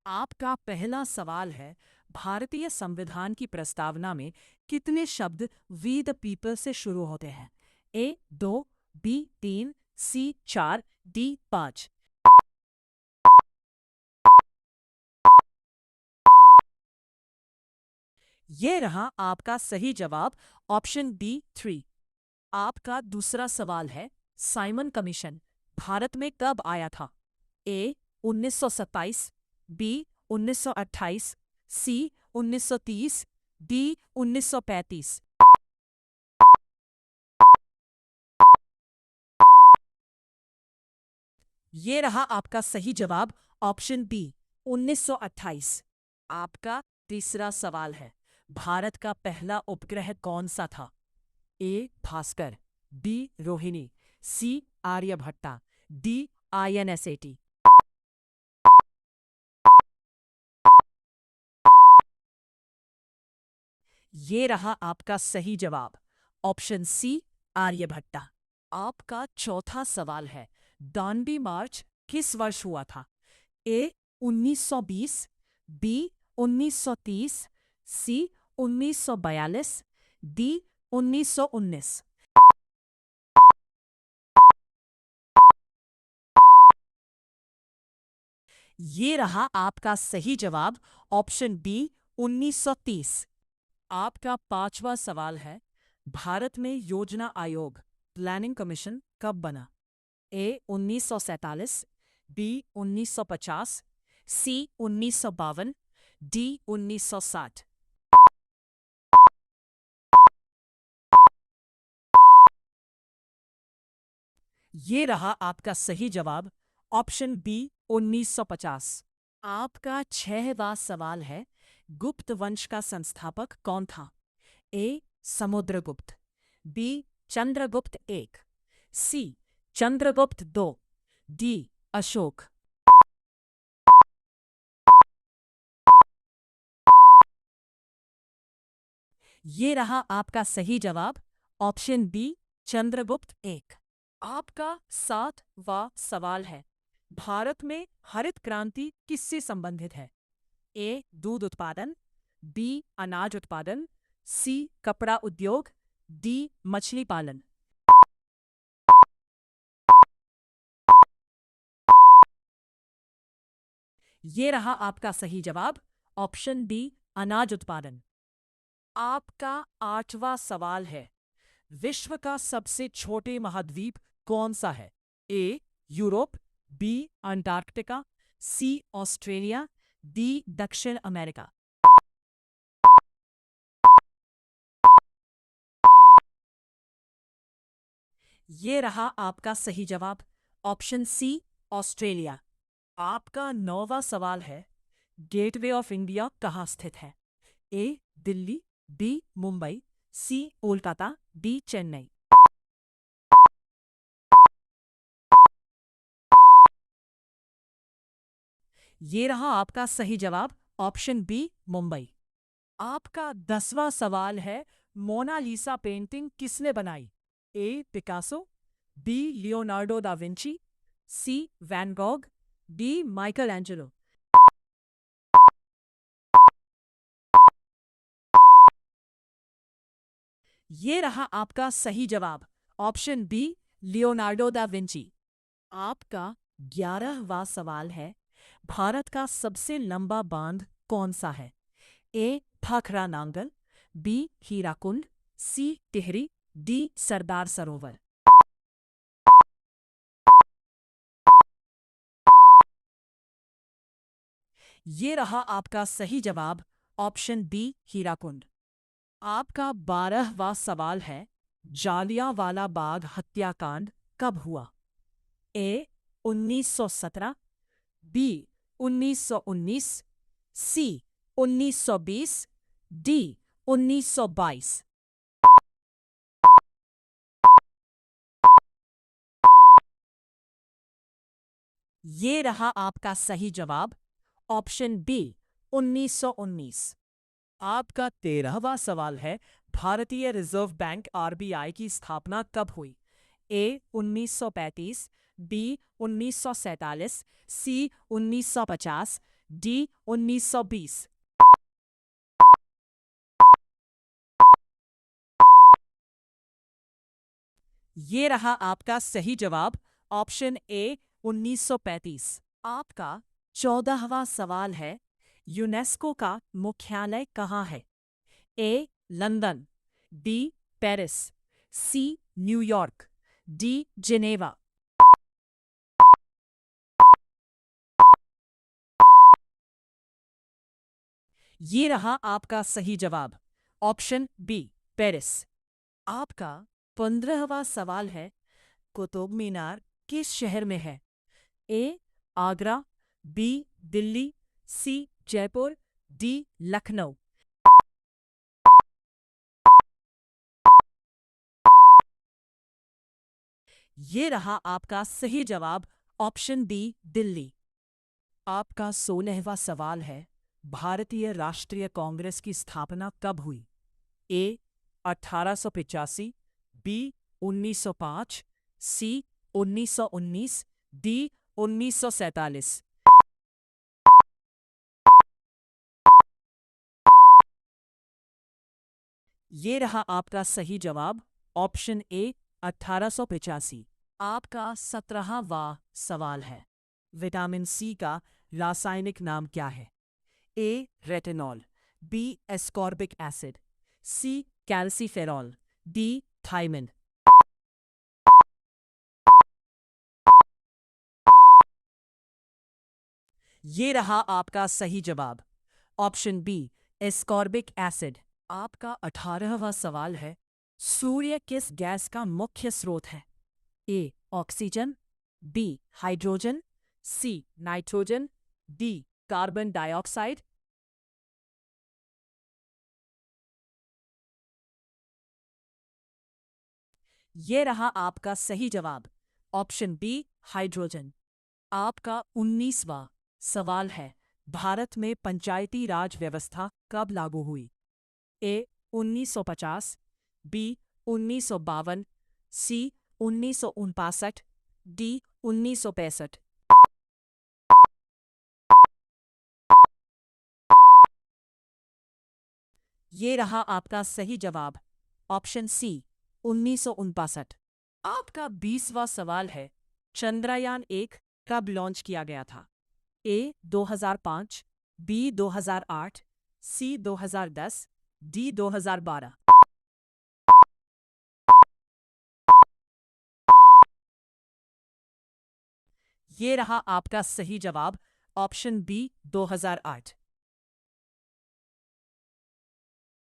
आपका पहला सवाल है, भारतीय संविधान की प्रस्तावना में कितने शब्द वी द पीपल से शुरू होते हैं? ए 2, बी 3, सी 4, डी 5। ये रहा आपका सही जवाब, ऑप्शन बी 3। आपका दूसरा सवाल है, साइमन कमीशन भारत में कब आया था? ए 1927, बी 1928, सी 1930, डी 1935। ये रहा आपका सही जवाब, ऑप्शन बी 1928। आपका तीसरा सवाल है, भारत का पहला उपग्रह कौन सा था? ए भास्कर, बी रोहिणी, सी आर्यभट्टा, डी INSAT। ये रहा आपका सही जवाब, ऑप्शन सी आर्यभट्टा। आपका चौथा सवाल है, दांडी मार्च किस वर्ष हुआ था? ए 1920, बी 1930, सी 1942, डी 1919। ये रहा आपका सही जवाब, ऑप्शन बी 1930। आपका पांचवा सवाल है, भारत में योजना आयोग प्लानिंग कमीशन कब बना? ए 1947, बी 1950, सी 1952, डी 1960। ये रहा आपका सही जवाब, ऑप्शन बी 1950। आपका छहवां सवाल है, गुप्त वंश का संस्थापक कौन था? ए समुद्रगुप्त, बी चंद्रगुप्त एक, सी चंद्रगुप्त दो, डी अशोक। ये रहा आपका सही जवाब, ऑप्शन बी चंद्रगुप्त एक। आपका सातवां सवाल है, भारत में हरित क्रांति किससे संबंधित है? ए दूध उत्पादन, बी अनाज उत्पादन, सी कपड़ा उद्योग, डी मछली पालन। ये रहा आपका सही जवाब, ऑप्शन बी अनाज उत्पादन। आपका आठवां सवाल है, विश्व का सबसे छोटे महाद्वीप कौन सा है? ए यूरोप, बी अंटार्कटिका, सी ऑस्ट्रेलिया, डी दक्षिण अमेरिका। ये रहा आपका सही जवाब, ऑप्शन सी ऑस्ट्रेलिया। आपका नौवां सवाल है, गेटवे ऑफ इंडिया कहाँ स्थित है? ए दिल्ली, बी मुंबई, सी कोलकाता, डी चेन्नई। ये रहा आपका सही जवाब, ऑप्शन बी मुंबई। आपका 10वां सवाल है, मोनालिसा पेंटिंग किसने बनाई? A Picasso, B Leonardo da Vinci, C Van Gogh, D Michelangelo. ये रहा आपका सही जवाब, option B Leonardo da Vinci. आपका 11वां सवाल है, भारत का सबसे लंबा बांध कौन सा है? ए भाखरा नांगल, बी हीराकुंड, सी टिहरी, डी सरदार सरोवर। ये रहा आपका सही जवाब, ऑप्शन बी हीराकुंड। आपका 12वां सवाल है, जालियांवाला बाग हत्याकांड कब हुआ? ए 1917, बी 1919, सी 1920, डी 1922। ये रहा आपका सही जवाब, ऑप्शन बी 1919। आपका 13वां सवाल है, भारतीय रिजर्व बैंक RBI की स्थापना कब हुई? ए 1935, बी 1947, सी 1950, डी 1920। ये रहा आपका सही जवाब, ऑप्शन ए 1935। आपका 14वां सवाल है, यूनेस्को का मुख्यालय कहाँ है? A London, B Paris, C New York, D Geneva. ये रहा आपका सही जवाब, ऑप्शन बी पेरिस। आपका 15वां सवाल है, कुतुब मीनार किस शहर में है? ए आगरा, बी दिल्ली, सी जयपुर, डी लखनऊ। ये रहा आपका सही जवाब, ऑप्शन बी दिल्ली। आपका 16वां सवाल है, भारतीय राष्ट्रीय कांग्रेस की स्थापना कब हुई? ए 1885, बी 1905, सी 1919, डी 1947। ये रहा आपका सही जवाब, ऑप्शन ए 1885। आपका 17वां सवाल है, विटामिन सी का रासायनिक नाम क्या है? A retinol, B ascorbic acid, C calciferol, D thiamine. ये रहा आपका सही जवाब, ऑप्शन बी एस्कॉर्बिक एसिड। आपका 18वां सवाल है, सूर्य किस गैस का मुख्य स्रोत है? A oxygen, B hydrogen, C nitrogen, D carbon dioxide. ये रहा आपका सही जवाब, ऑप्शन बी हाइड्रोजन। आपका 19वां सवाल है, भारत में पंचायती राज व्यवस्था कब लागू हुई? ए 1950, बी 1952, सी 1959, डी 1965। ये रहा आपका सही जवाब, ऑप्शन सी 1959। आपका 20वां सवाल है, चंद्रयान 1 कब लॉन्च किया गया था? ए 2005, बी 2008, सी 2010, डी 2012। ये रहा आपका सही जवाब, ऑप्शन बी 2008।